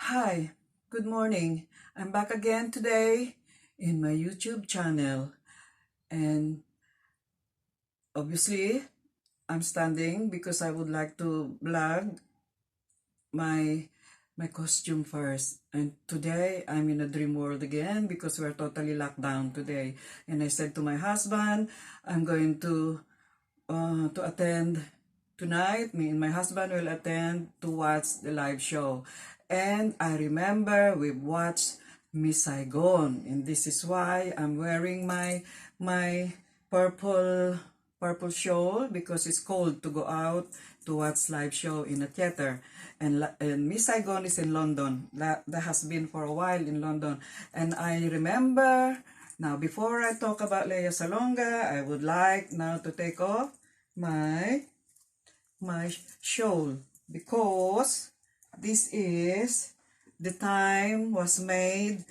Hi, good morning. I'm back again today in my YouTube channel, and obviously I'm standing because I would like to vlog my my costume first. And today I'm in a dream world again because we're totally locked down today. And I said to my husband, I'm going to attend tonight. Me and my husband will attend to watch the live show. And I remember we watched Miss Saigon, and this is why I'm wearing my purple purple shawl because it's cold to go out to watch live show in a theater. And Miss Saigon is in London. That has been for a while in London. And I remember, now before I talk about Leia Salonga, I would like now to take off my shawl because this is the time was made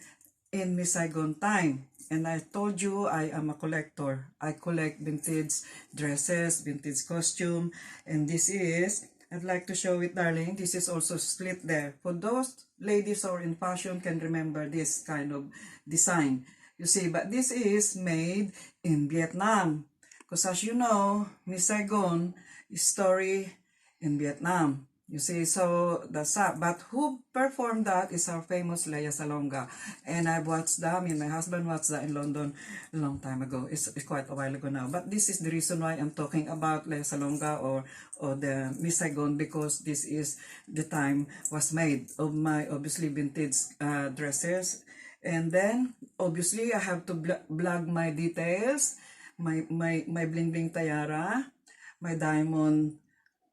in Miss Saigon time. And I told you I am a collector. I collect vintage dresses, vintage costume, and this is, I'd like to show it, darling. This is also slit there. For those ladies who are in fashion can remember this kind of design. You see, but this is made in Vietnam. Because as you know, Miss Saigon is story in Vietnam. You see, so that's that. But who performed that is our famous Leia Salonga. And I watched them, and my husband watched that in London a long time ago. It's quite a while ago now. But this is the reason why I'm talking about Leia Salonga or the Miss Saigon, because this is the time was made of my obviously vintage dresses. And then obviously I have to blog my details, my bling bling tiara, my diamond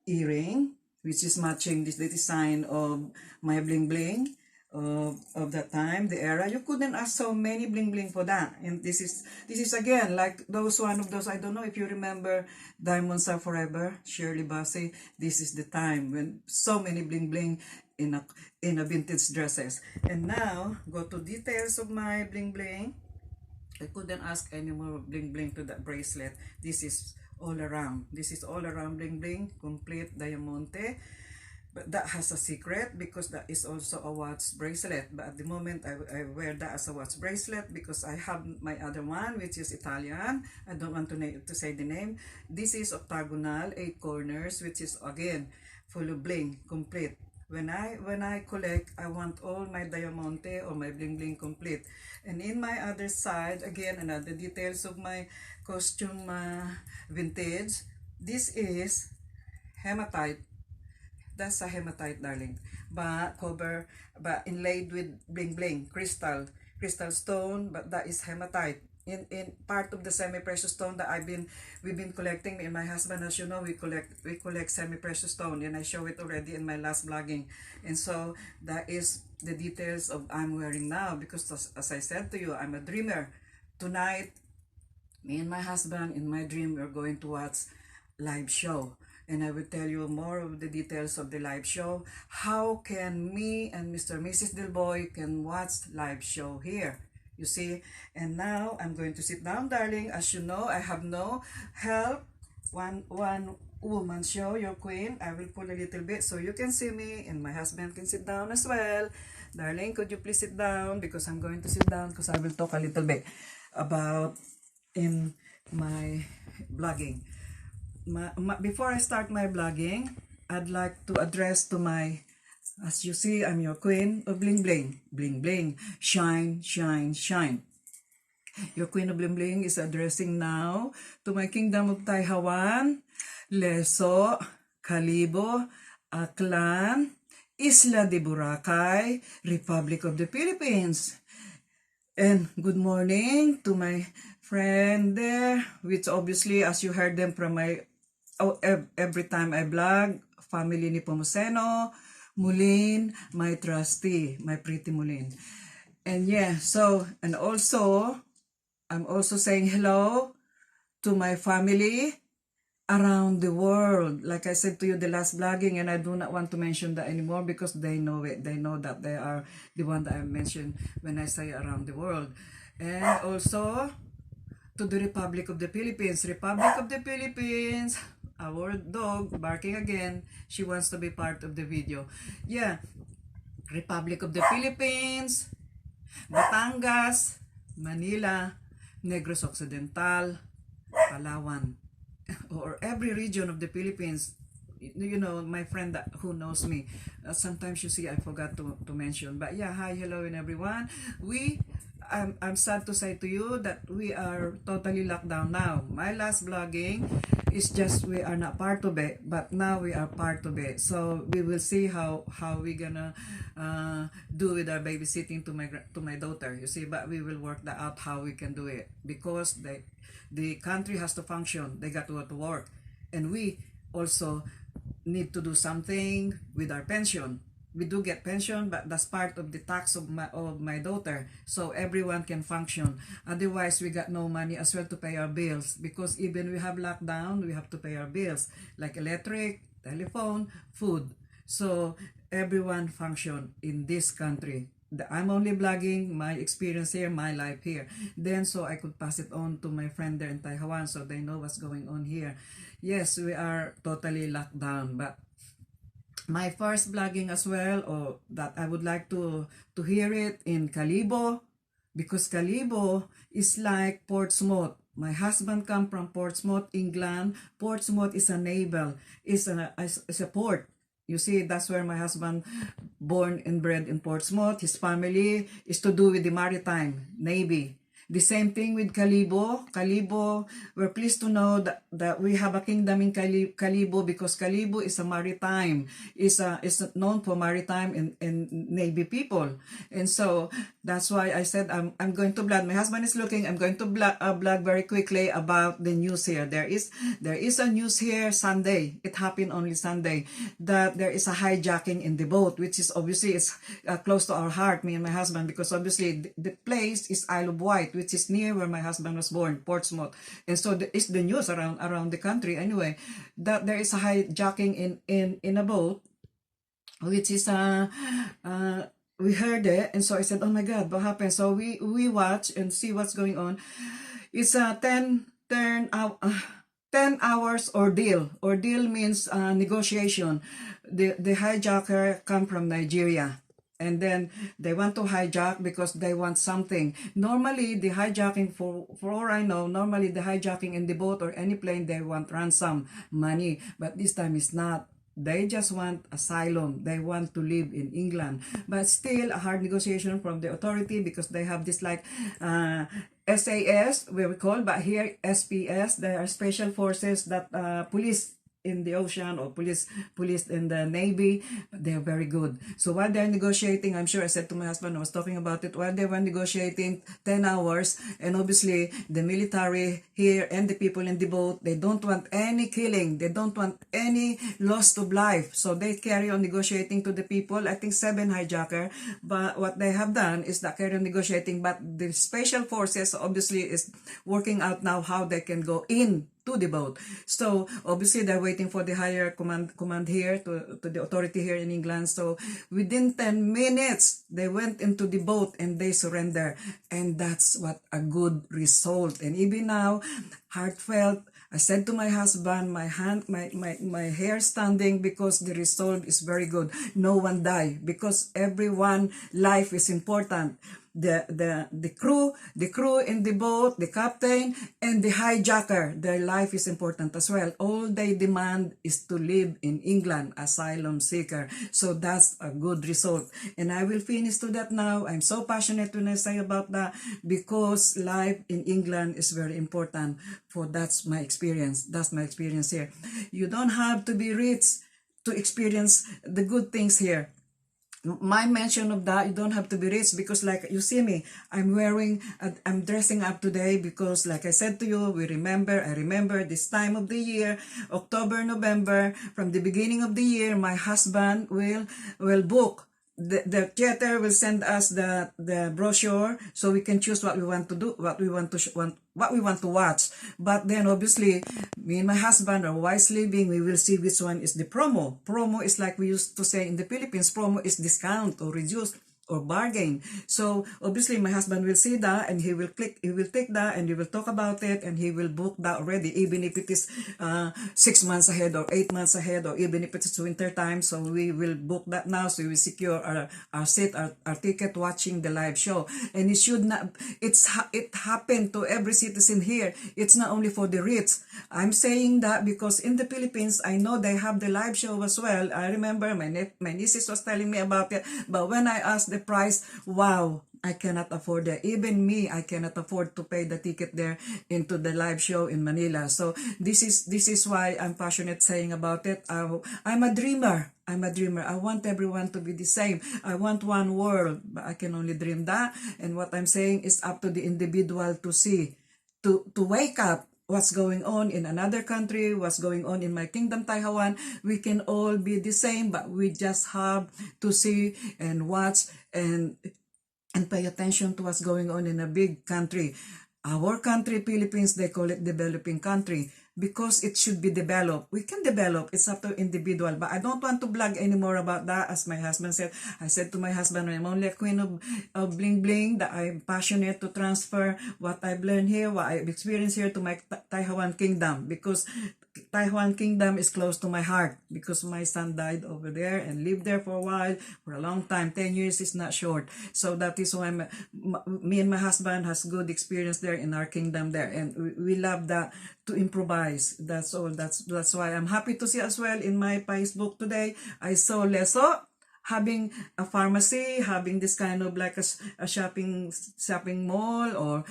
earring, which is matching the design of my bling bling of that time, the era. You couldn't ask so many bling bling for that. And this is again like those one of those, I don't know if you remember Diamonds Are Forever, Shirley Bassey. This is the time when so many bling bling in a vintage dresses. And now go to details of my bling bling. I couldn't ask any more bling bling to that bracelet. This is all around. This is all around bling bling, complete diamante. But that has a secret because that is also a watch bracelet. But at the moment, I wear that as a watch bracelet because I have my other one, which is Italian. I don't want to say the name. This is octagonal, 8 corners, which is again full of bling, complete. When I collect, I want all my diamante or my bling bling complete. And in my other side, again, another details of my costume vintage. This is hematite. That's a hematite, darling. But inlaid with bling bling, crystal stone. But that is hematite. In part of the semi-precious stone that we've been collecting. Me and my husband, as you know, we collect semi-precious stone, and I show it already in my last vlogging. And so that is the details of I'm wearing now because as I said to you, I'm a dreamer. Tonight, me and my husband in my dream we're going to watch live show, and I will tell you more of the details of the live show. How can me and Mr. and Mrs. Dilboy can watch live show here, you see. And now I'm going to sit down, darling. As you know, I have no help. One woman show, your queen. I will pull a little bit so you can see me, and my husband can sit down as well. Darling, could you please sit down, because I'm going to sit down because I will talk a little bit about in my blogging. Before I start my blogging, I'd like to address to my, as you see, I'm your queen of bling bling. Bling bling, shine, shine, shine. Your queen of bling bling is addressing now to my kingdom of Taiwan, Leso, Calibo, Aklan, Isla de Boracay, Republic of the Philippines. And good morning to my friend there, which obviously, as you heard them from my, every time I vlog, family ni Pomoseno, Mulin, my trustee, my pretty Mulin. And yeah, so, and also, I'm also saying hello to my family around the world. Like I said to you the last vlogging, and I do not want to mention that anymore because they know it. They know that they are the one that I mentioned when I say around the world. And also to the Republic of the Philippines. Republic of the Philippines, our dog barking again. She wants to be part of the video. Yeah. Republic of the Philippines, Batangas, Manila, Negros Occidental, Palawan, or every region of the Philippines. You know, my friend who knows me, sometimes you see I forgot to mention. But yeah, hi, hello, and everyone. I'm sad to say to you that we are totally locked down now. My last vlogging is just we are not part of it, but now we are part of it. So we will see how we gonna do with our babysitting to my daughter. You see, but we will work that out how we can do it, because the country has to function. They got to go to work, and we also need to do something with our pension. We do get pension, but that's part of the tax of my daughter, so everyone can function. Otherwise, we got no money as well to pay our bills, because even we have lockdown, we have to pay our bills like electric, telephone, food. So everyone function in this country. I'm only blogging my experience here, my life here. Then so I could pass it on to my friend there in Taiwan, so they know what's going on here. Yes, we are totally locked down, but my first blogging as well, or that I would like to hear it in Kalibo, because Kalibo is like Portsmouth. My husband come from Portsmouth, England. Portsmouth is a naval, is a port. You see, that's where my husband born and bred in Portsmouth. His family is to do with the maritime navy. The same thing with Kalibo. Kalibo, we're pleased to know that we have a kingdom in Kalibo, because Kalibo is a maritime, is known for maritime and navy people. And so that's why I said I'm going to blog. My husband is looking. I'm going to blog very quickly about the news here. There is a news here Sunday. It happened only Sunday, that there is a hijacking in the boat, which is obviously is close to our heart, me and my husband, because obviously the place is Isle of Wight, which is near where my husband was born, Portsmouth. And so it's the news around the country anyway, that there is a hijacking in a boat, which is we heard it, and so I said, oh my God, what happened? So we watch and see what's going on. It's a 10 hours ordeal. Ordeal means negotiation. The hijacker come from Nigeria, and then they want to hijack because they want something. Normally, the hijacking, for all I know, normally the hijacking in the boat or any plane, they want ransom money. But this time it's not. They just want asylum. They want to live in England. But still, a hard negotiation from the authority, because they have this like SAS, we call, but here SPS. They are special forces that police in the ocean, or police in the navy. They are very good. So while they're negotiating, I'm sure I said to my husband, I was talking about it, while they were negotiating 10 hours, and obviously the military here and the people in the boat, they don't want any killing, they don't want any loss of life, so they carry on negotiating to the people. I think 7 hijacker, but what they have done is that carry on negotiating, but the special forces obviously is working out now how they can go in to the boat. So obviously they're waiting for the higher command here, to the authority here in England. So within 10 minutes they went into the boat and they surrender, and that's what a good result. And even now, heartfelt, I said to my husband, my hair standing, because the result is very good. No one died, because everyone life is important. The crew in the boat, the captain, and the hijacker, their life is important as well. All they demand is to live in England, asylum seeker. So that's a good result. And I will finish to that now. I'm so passionate when I say about that, because life in England is very important. For that's my experience. That's my experience here. You don't have to be rich to experience the good things here. My mention of that, you don't have to be rich, because like you see me, I'm dressing up today, because like I said to you, I remember this time of the year, October, November, from the beginning of the year, my husband will book. The theater will send us the brochure, so we can choose what we want to do, what we want to watch. But then obviously, me and my husband are wisely living, we will see which one is the promo. Promo is like we used to say in the Philippines, promo is discount or reduced or bargain. So obviously my husband will see that, and he will take that, and we will talk about it, and he will book that already, even if it is 6 months ahead or 8 months ahead, or even if it's winter time. So we will book that now, so we will secure our seat, our ticket, watching the live show. And it should not, it happened to every citizen here. It's not only for the rich. I'm saying that because in the Philippines, I know they have the live show as well. I remember my nieces was telling me about it, but when I asked the price, wow, I cannot afford that. Even me, I cannot afford to pay the ticket there into the live show in Manila. So this is why I'm passionate saying about it. I'm a dreamer. I'm a dreamer. I want everyone to be the same. I want one world, but I can only dream that. And what I'm saying is up to the individual to see, to wake up what's going on in another country, what's going on in my kingdom, Taiwan. We can all be the same, but we just have to see and watch and pay attention to what's going on in a big country. Our country, Philippines, they call it developing country because it should be developed. We can develop. It's up to individual. But I don't want to blog anymore about that. As my husband said, I said to my husband, I'm only a queen of bling bling, that I'm passionate to transfer what I've learned here, what I've experienced here to my Taiwan kingdom, because Taiwan kingdom is close to my heart, because my son died over there and lived there for a while, for a long time. 10 years is not short. So that is why me and my husband has good experience there in our kingdom there, and we love that, to improvise. That's all. That's why I'm happy to see as well in my Facebook today, I saw Leso having a pharmacy, having this kind of like a shopping mall, or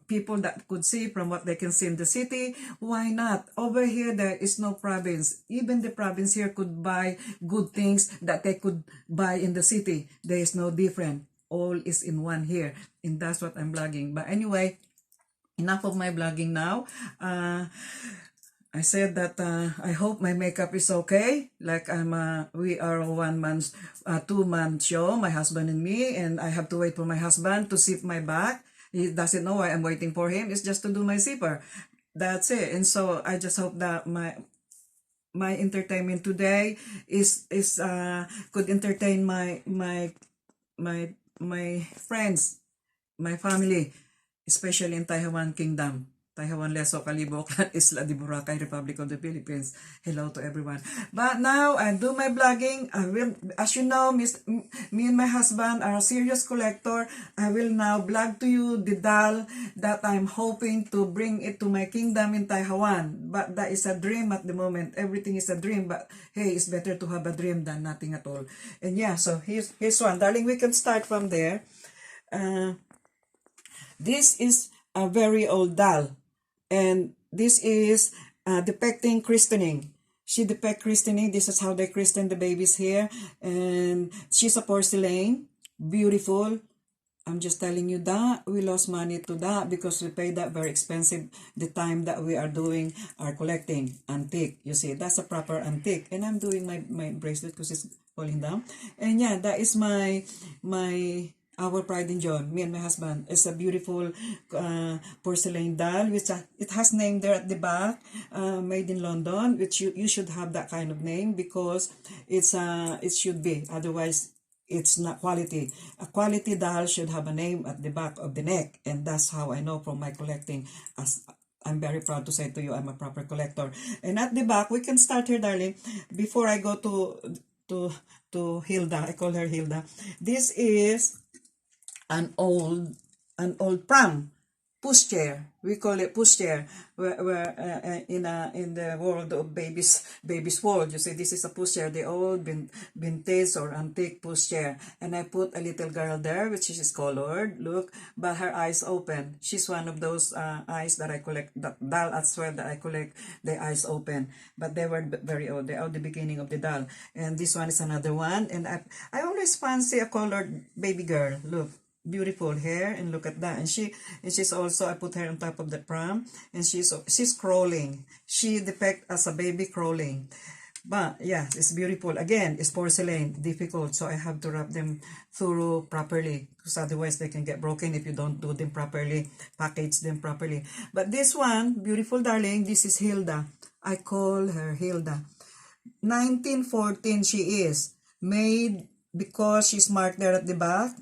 people that could see from what they can see in the city. Why not? Over here, there is no province. Even the province here could buy good things that they could buy in the city. There is no different. All is in one here. And that's what I'm blogging. But anyway, enough of my blogging now. I said that I hope my makeup is okay. Like we are a 1 month, 2 month show, my husband and me, and I have to wait for my husband to zip my back. He doesn't know why I'm waiting for him. It's just to do my zipper. That's it. And so I just hope that my entertainment today could entertain my friends, my family, especially in Taiwan Kingdom. Taiwan, Leso, Calibo, Clan, Isla de Boracay, Republic of the Philippines. Hello to everyone. But now I do my blogging. I will, as you know, me and my husband are a serious collector. I will now blog to you the doll that I'm hoping to bring it to my kingdom in Taiwan. But that is a dream at the moment. Everything is a dream. But hey, it's better to have a dream than nothing at all. And yeah, so here's one. Darling, we can start from there. This is a very old doll. And this is depicting christening. She depicts christening. This is how they christen the babies here. And she's a porcelain. Beautiful. I'm just telling you that. We lost money to that because we paid that very expensive the time that we are doing our collecting. Antique. You see, that's a proper antique. And I'm doing my bracelet because it's falling down. And yeah, that is our pride and joy, me and my husband. It's a beautiful porcelain doll, which it has name there at the back, made in London, which you should have that kind of name because it should be, otherwise it's not quality. A quality doll should have a name at the back of the neck, and that's how I know from my collecting. As I'm very proud to say to you, I'm a proper collector. And at the back, we can start here, darling. Before I go to Hilda, I call her Hilda. This is an old pram pushchair. We call it pushchair. Where in the world of babies world, you see, this is a pushchair. The old vintage or antique pushchair. And I put a little girl there, which is colored. Look, but her eyes open. She's one of those eyes that I collect. That doll as well that I collect. The eyes open, but they were very old. They are the beginning of the doll. And this one is another one. And I always fancy a colored baby girl. Look. Beautiful hair, and look at that. And she's also, I put her on top of the pram, and she's crawling. She depicts as a baby crawling. But yeah, it's beautiful. Again, it's porcelain, difficult, so I have to wrap them through properly, because otherwise they can get broken if you don't do them properly, package them properly. But this one, beautiful darling, this is Hilda. I call her Hilda. 1914 she is, made because she's marked there at the back.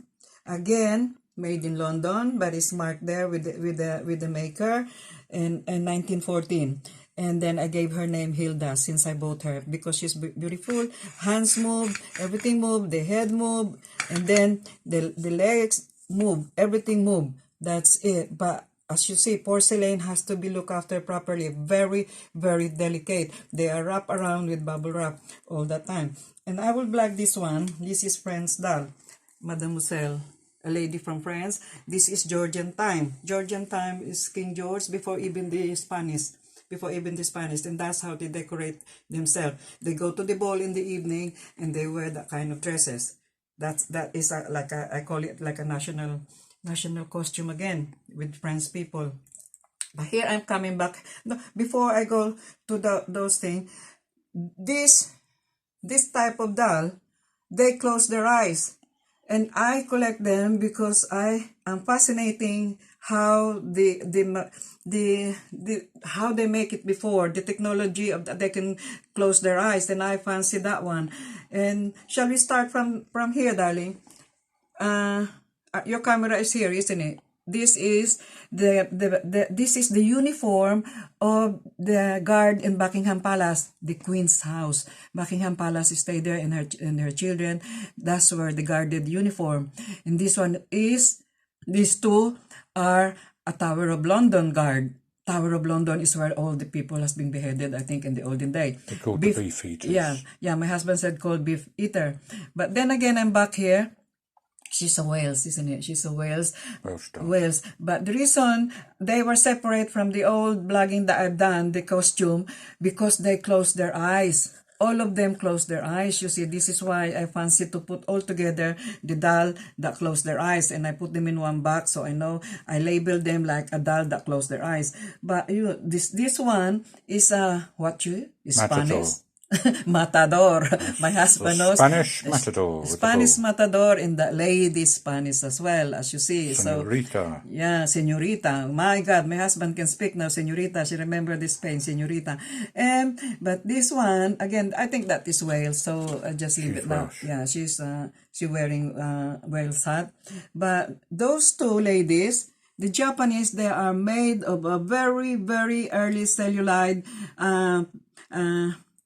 Again, made in London, but it's marked there with the maker in 1914. And then I gave her name Hilda since I bought her because she's beautiful. Hands move, everything move, the head move, and then the legs move, everything move. That's it. But as you see, porcelain has to be looked after properly. Very, very delicate. They are wrapped around with bubble wrap all the time. And I will black this one. This is French doll. Mademoiselle, a lady from France. This is Georgian time. Georgian time is King George before even the Spanish. And that's how they decorate themselves. They go to the ball in the evening and they wear that kind of dresses. That is I call it like a national costume again with French people. But here I'm coming back. No, before I go to those things, this type of doll, they close their eyes. And I collect them because I am fascinating how how they make it before, the technology of that they can close their eyes, and I fancy that one. And shall we start from here, darling? Your camera is here, isn't it? This is this is the uniform of the guard in Buckingham Palace, the Queen's house. Buckingham Palace stay there and her children. That's where the guarded uniform. And this one is, these two are a Tower of London guard. Tower of London is where all the people has been beheaded, I think, in the olden day. They're called the beef eaters. Yeah, my husband said called beef eater. But then again, I'm back here. She's a Wales, isn't it? She's a Wales. Wales. But the reason they were separate from the old blogging that I've done, the costume, because they closed their eyes. All of them closed their eyes. You see, this is why I fancy to put all together the doll that closed their eyes. And I put them in one box, so I know I label them like a doll that closed their eyes. But this one is Spanish. Matador. My husband knows. Spanish matador. Spanish matador and the lady Spanish as well, as you see. Senorita. So, yeah, senorita. My God, my husband can speak now, senorita. She remembered this Spain, senorita. But this one, again, I think that is Wales, so I just leave it now. Yeah, she's wearing Wales hat. But those two ladies, the Japanese, they are made of a very, very early celluloid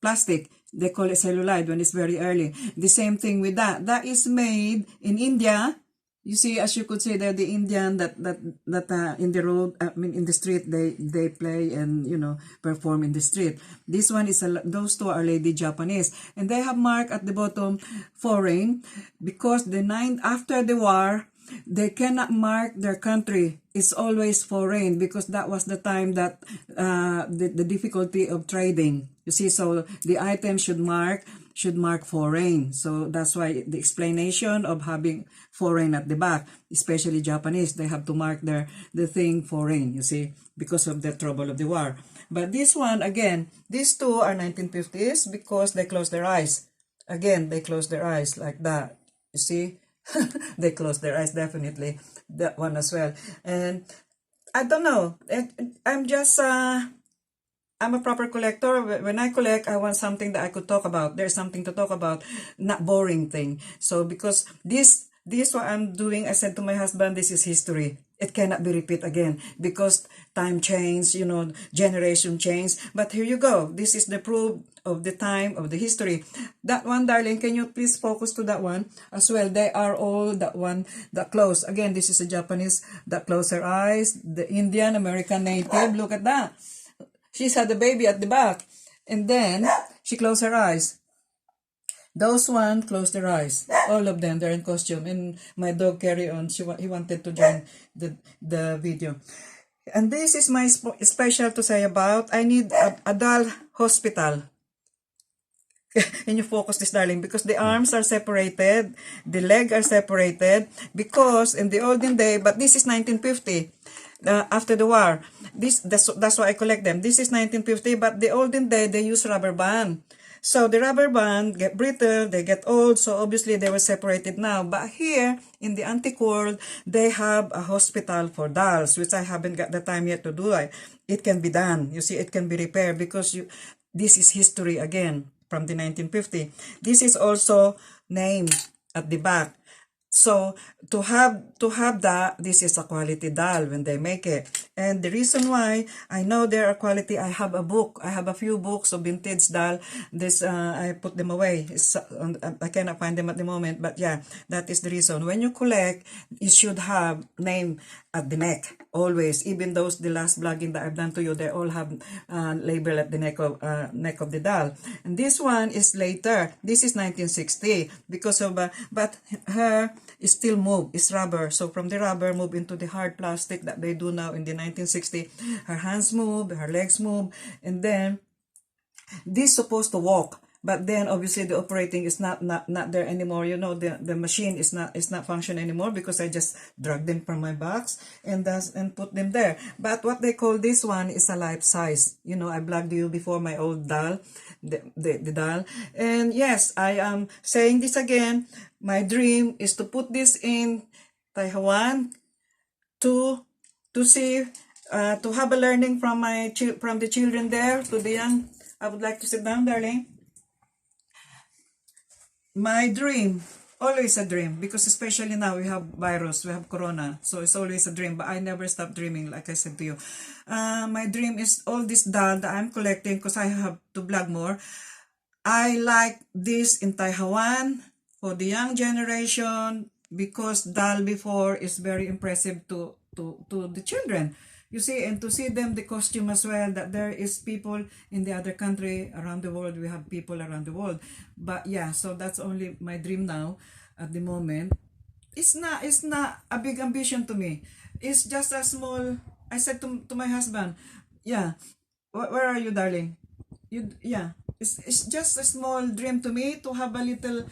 plastic. They call it celluloid when it's very early. The same thing with that. That is made in India. You see, as you could say, they're the Indian that in the road, in the street, they play and, perform in the street. This one is, those two are lady Japanese. And they have marked at the bottom, foreign, because after the war, they cannot mark their country. It's always foreign because that was the time that the difficulty of trading. You see, so the item should mark foreign. So that's why the explanation of having foreign at the back, especially Japanese, they have to mark the thing foreign, you see, because of the trouble of the war. But this one, again, these two are 1950s because they close their eyes. Again, they close their eyes like that. You see? They close their eyes, definitely. That one as well. And I don't know. I'm just... I'm a proper collector. When I collect, I want something that I could talk about. There's something to talk about, not boring thing. So because this what I'm doing, I said to my husband, this is history. It cannot be repeated again because time change, generation change. But here you go. This is the proof of the time, of the history. That one, darling, can you please focus to that one as well? They are all that one that close. Again, this is a Japanese that close her eyes. The Indian, American native, look at that. She's had the baby at the back. And then, she closed her eyes. Those one closed their eyes. All of them, they're in costume. And my dog carry on. He wanted to join the video. And this is my special to say about. I need a doll hospital. Can you focus this, darling? Because the arms are separated. The legs are separated. Because in the olden day, but this is 1950. After the war, that's why I collect them. This is 1950, but the olden day they use rubber band. So the rubber band get brittle, they get old, so obviously they were separated now. But here in the antique world, they have a hospital for dolls, which I haven't got the time yet to do it. It can be done. You see, it can be repaired because this is history again from the 1950. This is also named at the back. So to have that, this is a quality doll when they make it. And the reason why I know they are quality, I have a book. I have a few books of vintage doll. This I put them away. I cannot find them at the moment, but yeah, that is the reason. When you collect, you should have name at the neck always. Even those the last vlogging that I've done to you, they all have label at the neck of the doll. And this one is later. This is 1960 because of but her is still move. It's rubber. So from the rubber move into the hard plastic that they do now in the 1960. Her hands move, her legs move, and then this supposed to walk. But then obviously the operating is not there anymore. You know, the machine is not function anymore because I just drag them from my box and put them there. But what they call this one is a life size. You know, I blogged you before my old doll, the doll. And yes, I am saying this again. My dream is to put this in Taiwan to see to have a learning from the children there to the young. I would like to sit down, darling. My dream, always a dream, because especially now we have virus, we have corona, so it's always a dream, but I never stop dreaming, like I said to you. My dream is all this doll that I'm collecting because I have to blog more. I like this in Taiwan for the young generation because doll before is very impressive to the children. You see, and to see them the costume as well, that there is people in the other country around the world. We have people around the world. But yeah, so that's only my dream now at the moment. It's not a big ambition to me. It's just a small, I said to my husband, yeah, where are you, darling? Yeah, it's just a small dream to me to have a little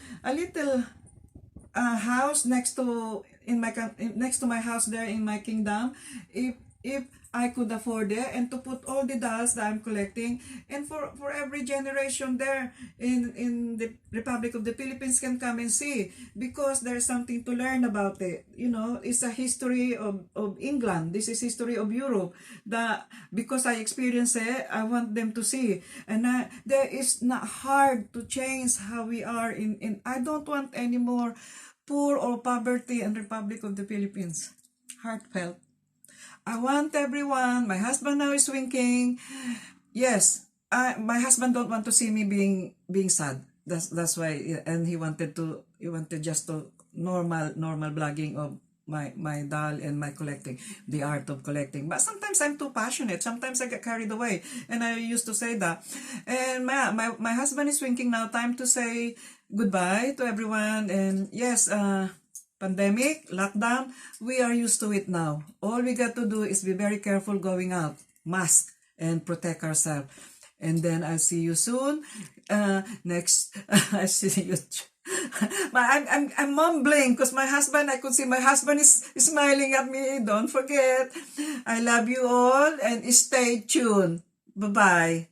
house next to my house there in my kingdom, if I could afford it, and to put all the dolls that I'm collecting, and for every generation there in the Republic of the Philippines can come and see, because there's something to learn about it. You know, it's a history of England. This is history of Europe. Because I experienced it, I want them to see. And there is not hard to change how we are in I don't want any more poor or poverty in Republic of the Philippines. Heartfelt. I want everyone. My husband now is winking. Yes, my husband don't want to see me being sad. That's why, and he wanted just to normal blogging of my doll and my collecting, the art of collecting. But sometimes I'm too passionate. Sometimes I get carried away, and I used to say that. And my husband is winking now. Time to say goodbye to everyone. And yes, pandemic, lockdown, we are used to it now. All we got to do is be very careful going out, mask, and protect ourselves. And then I'll see you soon. Next, I see you. I'm mumbling because my husband, I could see my husband is smiling at me. Don't forget, I love you all and stay tuned. Bye-bye.